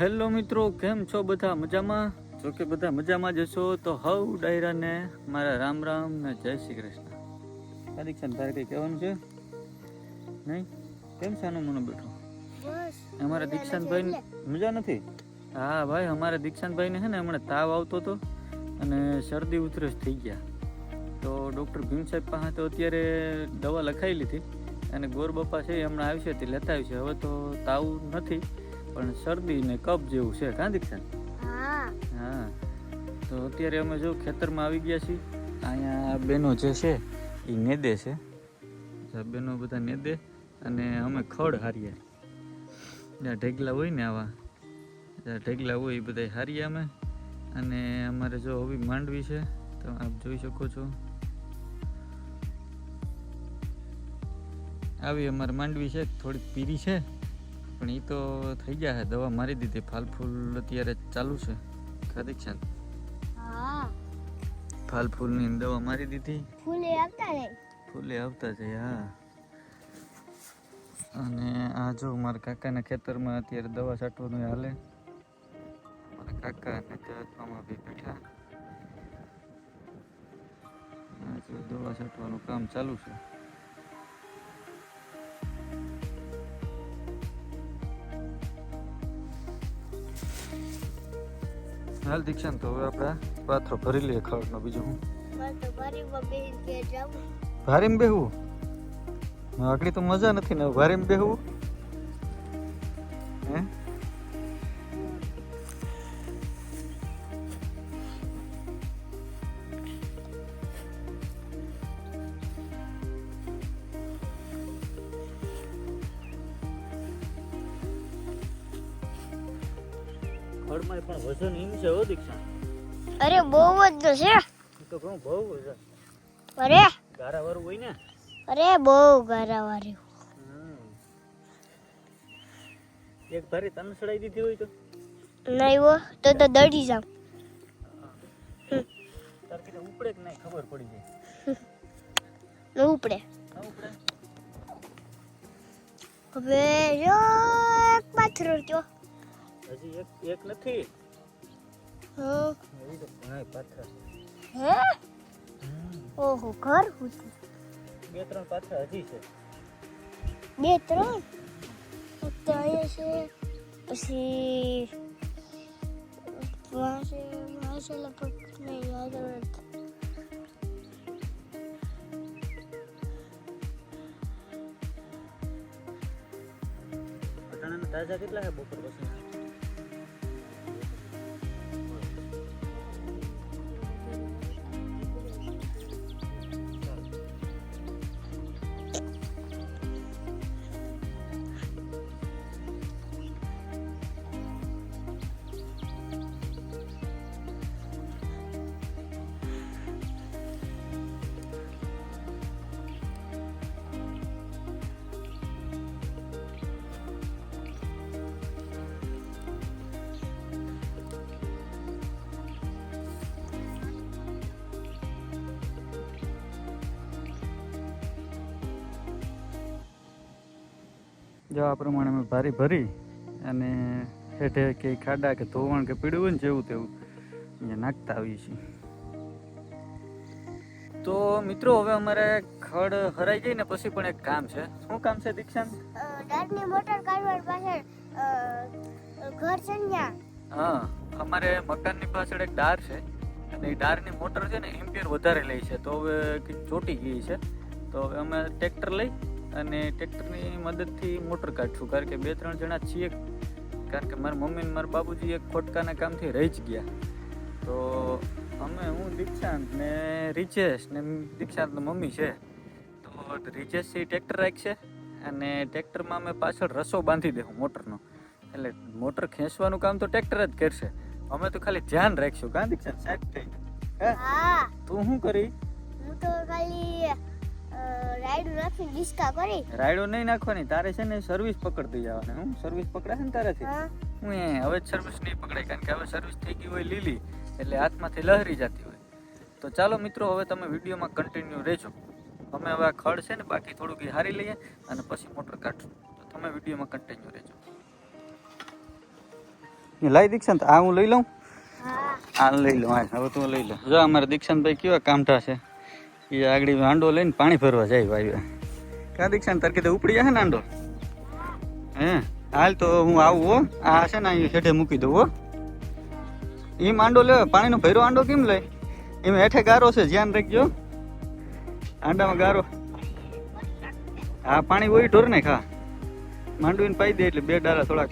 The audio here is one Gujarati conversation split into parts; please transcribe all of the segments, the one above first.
હેલો મિત્રો, કેમ છો બધા? મજામાં? જો કે બધા મજામાં જ હશો તો હવ ડાયરાને મારા રામ રામ ને જય શ્રી કૃષ્ણ. દીક્ષાને તારે કંઈ કહેવાનું છે નહીં? કેમ સાનું મને બેઠો? અમારા દીક્ષાંતભાઈ મજા નથી? હા ભાઈ, અમારા દીક્ષાંતભાઈને છે ને હમણાં તાવ આવતો હતો અને શરદી ઉધરસ થઈ ગયા. તો ડૉક્ટર ભીમ સાહેબ પાસે તો અત્યારે દવા લખાઈ લીધી અને ગોરબપ્પા છે હમણાં આવશે તે લેતા આવશે. હવે તો તાવ નથી પણ શરદી ને કફ જેવું છે. કાં દીક્ષા? હા. તો અત્યારે અમે જો ખેતરમાં આવી ગયા છીએ. અહીંયા બેનો જે છે એ નેદે છે. બેનો બધા નેદે અને અમે ખડ હારીએ. જ્યાં ઢેગલા હોય ને આવા જ્યાં ઢેગલા હોય એ બધા હારીએ અમે. અને અમારે જો હવે માંડવી છે તો આપ જોઈ શકો છો. આવી અમારે માંડવી છે, થોડીક પીરી છે પણ એ તો થઈ ગયા છે. દવા મારી દીધી, ફાલ ફૂલ અત્યારે ચાલુ છે. ખાધી છે ફાલ ફૂલની દવા મારી દીધી. ફૂલે આવતા છે. હા. અને આ જો મારા કાકાના ખેતરમાં અત્યારે દવા છાંટવાનું હાલે. મારા કાકા અને હાથમાં બી બેઠા. આ જો દવા છાંટવાનું કામ ચાલુ છે. હાલ દીક્ષાંત, તો હવે આપણે પાથરો ભરી લઈએ ખડનો. બીજું હું ભારીમાં બેહવું? આગળ તો મજા નથી ને ભારીમાં બેહવું? હે? ખડમાં પણ વજન એમ છે હો દીક્ષા. અરે બહુ જ છે. તો ઘણું બહુ છે. અરે ગારા વાળું હોય ને? અરે બહુ ગારા વાળું. એક ભારી તને ચડાઈ દીધી હોય તો નહીં હો, તો દડી જાવ. તાર કે ઉપડે કે નહીં ખબર પડી જાય. ન ઉપડે. હવે જો એક પાથરો કયો. હજી એક નથી. હા. એ તો ઘણા પાથરા. હે? ઓહો, ઘર સુધી. 2-3 પાથરા હજી છે. 2-3 અત્યારે છે. પછી વાસે લગભગ નહીં યાદ નથી. અટાણાના તાજા કેટલા છે બપોર પછી? જો આ પ્રમાણે અમે ભારી ભરી અને હેઠે કે ખાડા કે ધોવાણ કે પીડ્યું હોય ને જેવું તેવું અહીંયા નાખતા આવીએ છીએ. તો મિત્રો, હવે અમારે ખડ હરાઈ જાય ને પછી પણ એક કામ છે. શું કામ છે દીક્ષાંત? ડારની મોટર કાઢવાની પાછળ ઘર છે ને. હા, અમારે મકાનની પાછળ એક ડાર છે અને એ ડારની મોટર છે ને એમ્પિયર વધારે લે છે. તો હવે કંઈક ચોટી ગઈ છે. તો હવે અમે ટ્રેક્ટર લઈ અને ટ્રેક્ટરની મદદથી મોટર કાઢશું. કારણ કે 2-3 જણા છીએ. કારણ કે મારા મમ્મી ને મારા બાબુજી એક ફોટકાના કામથી રહી જ ગયા. તો અમે, હું, દીક્ષાંત ને રિચેશ ને દીક્ષાંતની મમ્મી છે. તો રિચેશ છે ટ્રેક્ટર રાખશે અને ટ્રેક્ટરમાં અમે પાછળ રસો બાંધી દેવું મોટરનો. એટલે મોટર ખેંચવાનું કામ તો ટ્રેક્ટર જ કરશે. અમે તો ખાલી ધ્યાન રાખશું. કાં દીક્ષાંત? સાહેબ થઈ. હા. તું શું કરી? હું તો ખાલી રાઈડ નાખી ડિસ્કા કરી. રાઈડો નહીં નાખવાની, તારે છે ને સર્વિસ પકડતી જવાની. હું સર્વિસ પકડાશે ને તારેથી? હું હવે જ સર્વિસ નહીં પકડાય કારણ કે હવે સર્વિસ થઈ ગઈ હોય લીલી એટલે હાથમાંથી લહેરી જતી હોય. તો ચાલો મિત્રો, હવે તમે વિડીયોમાં કન્ટિન્યુ રહેજો. અમે હવે આ ખડ છે ને બાકી થોડુંક હારી લઈએ અને પછી મોટર કાઢશું. તો તમે વિડીયોમાં કન્ટિન્યુ રહેજો. લાઈ દીક્ષાંત આ હું લઈ લઉં. હા આ લઈ લઉં. હા હવે તું લઈ લે. જો અમારા દીક્ષાંતભાઈ કેવા કામઠા છે. એ આગળ હાંડો લઈને પાણી ભરવા જાય ભાઈ. કા દીક્ષાંત તાર કીધે ઉપડી જાય ને હાંડો. હે હાલ તો હું આવું હો. આ છે ને અહીં હેઠે મૂકી દઉં હો. એમ હાંડો લે પાણીનો ભર્યો હાંડો કેમ લે? એમ હેઠે ગારો છે, ધ્યાન રાખજો. હાંડામાં ગારો. હા પાણી હોય ઢોર ને ખા માંડવીને પાઈ દે એટલે 2 ડાલા થોડાક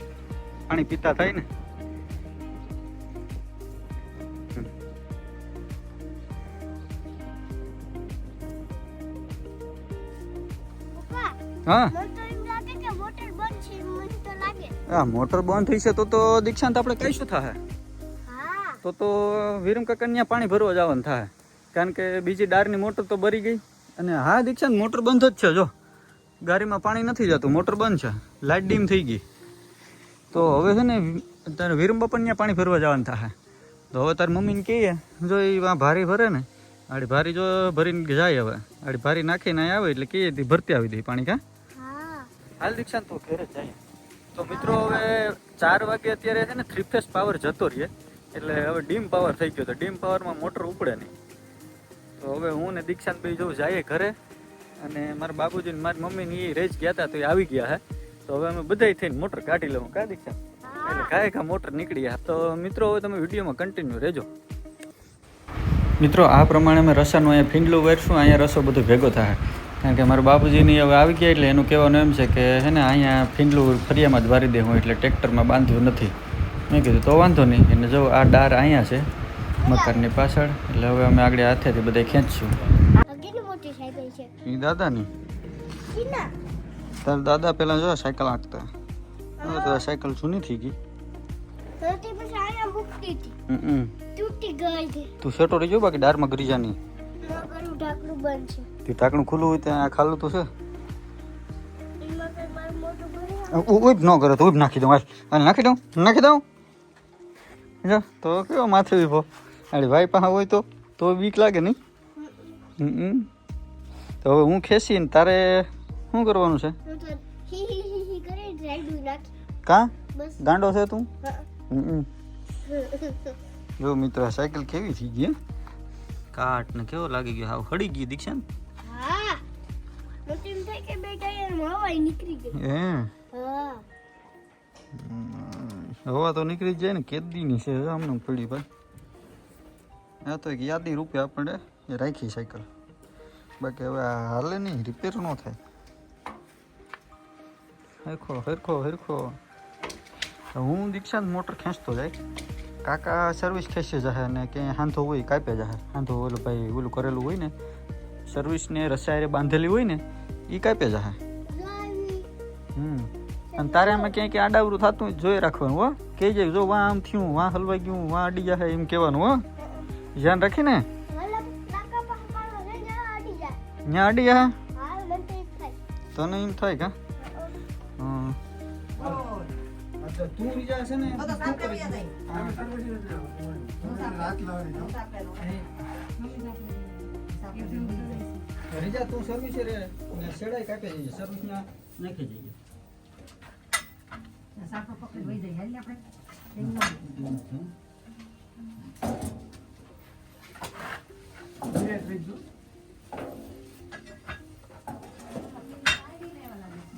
પાણી પીતા થાય ને. પપ્પા હા મને તો એમ લાગે કે મોટર બંધ છે મને તો લાગે આ મોટર બંધ થઈ છે તો દીક્ષાંત આપણે કઈ શું થાય? હા તો વિરમ કાકા પાણી ભરવા જવાનું થાય, કારણ કે બીજી ડારની મોટર તો બરી ગઈ. અને હા દીક્ષાંત મોટર બંધ જ છે. જો ગાડીમાં પાણી નથી જતું, મોટર બંધ છે, લાઇટ ડીમ થઈ ગઈ. તો હવે છે ને તારે વિરમ બાપા ત્યાં પાણી ભરવા જવાનું થાય. તો હવે તારી મમ્મીને કહીએ જો એ ભારી ભરે ને આડી ભારી જો ભરીને જાય. હવે આડી ભારી નાખીને આવે એટલે કહીએ તે ભરતી આવી દે પાણી. કા હા હાલ દીક્ષાંત તો ઘરે જ જાય. તો મિત્રો હવે 4 વાગે અત્યારે છે ને 3 ફેઝ પાવર જતો રહીએ એટલે હવે ડીમ પાવર થઈ ગયો. તો ડીમ પાવરમાં મોટર ઉપડે નહીં. તો હવે હું ને દીક્ષાંત ભાઈ જવું જઈએ ઘરે. અને મારા બાબુજી ને મારી મમ્મી ને એ રેજ ગયા હતા તો એ આવી ગયા હે. તો હવે અમે બધા થઈને મોટર કાઢી લઉં. કા દીક્ષાંત? એટલે કાંઈ મોટર નીકળી ગયા. તો મિત્રો હવે તમે વિડીયોમાં કન્ટિન્યુ રહેજો. મિત્રો આ પ્રમાણે અમે રસાનું અહીંયા ફીંડલું વેરશું. અહીંયા રસો બધો ભેગો થાય, કારણ કે મારા બાપુજીની હવે આવી ગયા એટલે એનું કહેવાનું એમ છે કે હે ને અહીંયા ફીંડલું ફરિયામાં જ વારી દે હું, એટલે ટ્રેક્ટરમાં બાંધ્યું નથી. મેં કીધું તો વાંધો નહીં. એને જો આ ડાર અહીંયા છે મકાનની પાછળ, એટલે હવે અમે આગળ હાથેથી બધા ખેંચશું. કેટલી મોટી સાયકલ છે એ દાદાની. સીના તારા દાદા પહેલાં જો સાયકલ હાંકતા, હવે તો આ સાયકલ જૂની થઈ ગઈ. તો તે પછી આયા મૂકતી હતી તૂટી ગઈ છે. તું સેટો રહી જો, બાકી ડારમાં ગરી જાની. મારું ઢાંકણું બંધ છે. તે ઢાંકણું ખુલ્લું હોય ત્યાં આ ખાલું તો છે. એમાં કઈ મારું મોટું ભરી ઉભ ન કરે તો ઉભ નાખી દઉં. હાલ નાખી દઉં. જો તો કેવો માથે ઉભો. અરે ભાઈ પાસે હોય તો બીક લાગે નહીં. તો હવે હું ખેંચીને તારે શું કરવાનું છે? હું તો હી હી હી હી કરી રાઈડ નાખી. કાં બસ ગાંડો છે તું? હા. જો મિત્ર સાયકલ કેવી થઈ ગઈ કાટ ને કેવો લાગી ગયો, હાવ હળી ગઈ દીક્ષાંત. હા મને એમ થાય કે બે ટાયરમાં હવાઈ નીકળી ગઈ. હે હા હવા તો નીકળી જ જાય ને, કેદીની છે આમને પડી ભાઈ. આ તો એક યાદી રૂપે આપણે રાખી સાયકલ, બાકી હવે આ હાલે નહીં, રિપેર ન થાય. હરખો હું દીક્ષાંત મોટર ખેંચતો જાય, કાકા સર્વિસ ખેંચી જાય ને ક્યાંય હાંધો હોય કાપ્યા જાય. હાંધો ઓલું ભાઈ ઓલું કરેલું હોય ને, સર્વિસને રસાયરે બાંધેલી હોય ને એ કાપ્યા જાય. અને તારે આમાં ક્યાંય આડાવરું થતું હોય જોઈ રાખવાનું હો. કહી જાય જો વાં આમ થયું, વાં હલવાઈ ગયું, વાં અડી જાય એમ કહેવાનું હો. ધ્યાન રાખીને ત્યાં અડી જાય તને એમ થાય કા? તું બીજા છે ને રીજા તું સર્વિસ રે ને સેડાઈ કાપી જઈએ, સર્વિસ ના નાખી જઈએ. સાફો પકડી વઈ જાય હાલ આપણે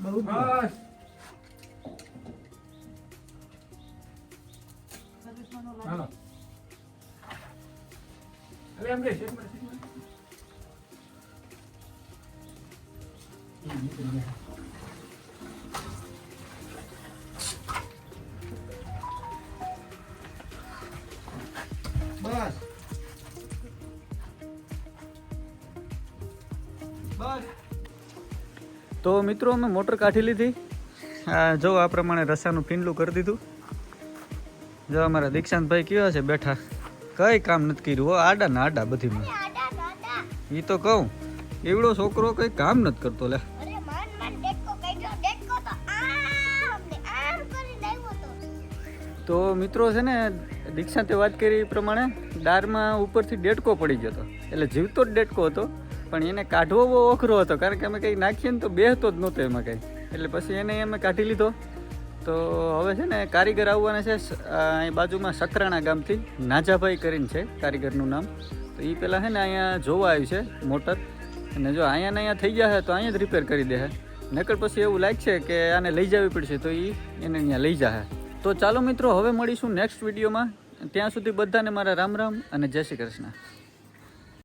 બહુ બસ હાલો અરે એમ રે શેક માં બસ તો મિત્રો અમે મોટર કાઢી લીધી. જો આ પ્રમાણે રસાનું ફીંડલું કરી દીધું. જો અમારા દીક્ષાંતભાઈ કેવા છે બેઠા, કઈ કામ નથી કર્યું હો, આડા ના આડા બધીમાં. એ તો કહું એવડો છોકરો કઈ કામ નથી કરતો લે. તો મિત્રો છે ને દીક્ષાંતે વાત કરી એ પ્રમાણે ડારમાં ઉપરથી ડેટકો પડી ગયો હતો, એટલે જીવતો જ ડેટકો હતો, પણ એને કાઢવો બહુ અઘરો હતો, કારણ કે અમે કંઈ નાખીએ ને તો બેહતો જ નહોતો એમાં કંઈ. એટલે પછી એને અમે કાઢી લીધો તો હવે છે ને કારીગર આવવાના છે અહીં બાજુમાં સકરાણા ગામથી નાજાભાઈ કરીને છે કારીગરનું નામ. તો એ પહેલાં છે ને અહીંયા જોવા આવ્યું છે મોટર, અને જો અહીંયા ને અહીંયા થઈ જશે તો અહીંયા જ રિપેર કરી દે. નકર પછી એવું લાગશે કે આને લઈ જવી પડશે તો એ એને અહીંયા લઈ જશે. તો ચાલો મિત્રો હવે મળીશું નેક્સ્ટ વિડીયોમાં. ત્યાં સુધી બધાને મારા રામ રામ અને જય શ્રી કૃષ્ણ.